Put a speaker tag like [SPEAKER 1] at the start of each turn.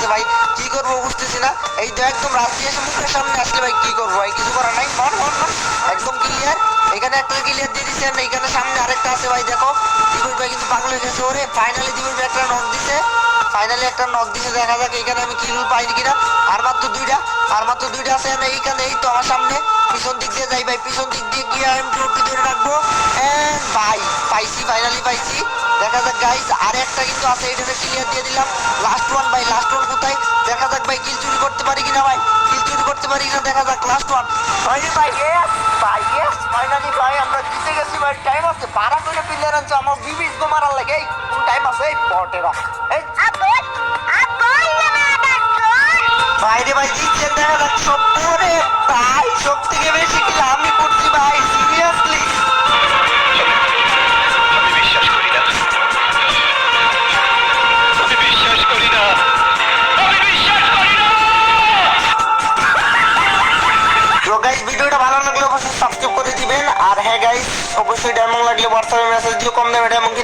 [SPEAKER 1] লাগতেছে ভাই, কি করবো বুঝতেছি না। এই তো একদম রাত্রি এসে মুখের সামনে আসলে ভাই কি করবো ভাই, কিছু করার নাই। মন মন মন একদম ক্লিয়ার, এখানে একটা ক্লিয়ার দিয়ে দিচ্ছেন, এখানে সামনে আরেকটা আছে ভাই। দেখো দিবুর ভাই কিন্তু পাগল হয়ে গেছে। ওরে ফাইনালি দিবুর ভাই একটা নক দিছে, ফাইনালি একটা নক দিছে। দেখা যাক এখানে আমি কিল পাই কিনা। আর মাত্র দুইটা আছে এইখানে। এই তো আমার সামনে পিছন দিক দিয়ে যাই ভাই, পিছন দিক দিয়ে গিয়ে আমি ট্রফি ধরে রাখবো। এন্ড ভাই পাইছি, ফাইনালি পাইছি। দেখা যাক গাইস আর একটা কিন্তু আছে, এটাতে ক্লিয়ার দিয়ে দিলাম। লাস্ট ওয়ান ভাই, লাস্ট ওয়ান কোথায়? দেখা যাক ভাই কিল চুরি করতে পারি কিনা ভাই, কিল চুরি করতে পারি কিনা। দেখা যাক লাস্ট ওয়ান ভাই। ভাই ইয়েস ফাইনালি ভাই আমরা জিতে গেছি ভাই। টাইম আছে 12 করে প্লেয়ার আছে আমার 20 গো মারার লাগে। এই কোন টাইম আছে এই বটেরা। এই বাইরে ভাই জিতছেন। দেখা যাক সব পরে ভাই সব থেকে বেশি কিল আমি করছি ভাই, সিরিয়াসলি
[SPEAKER 2] আমি বিশ্বাস করি না, আমি বিশ্বাস করি না, আমি বিশ্বাস করি না।
[SPEAKER 1] তো গাইস ভিডিওটা ভালো লাগলে অবশ্যই সাবস্ক্রাইব করে দিবেন। আর হ্যাঁ গাইস অবশ্যই ডায়মন্ড লাগলে হোয়াটসঅ্যাপে মেসেজ দিও, কম দামে ডায়মন্ড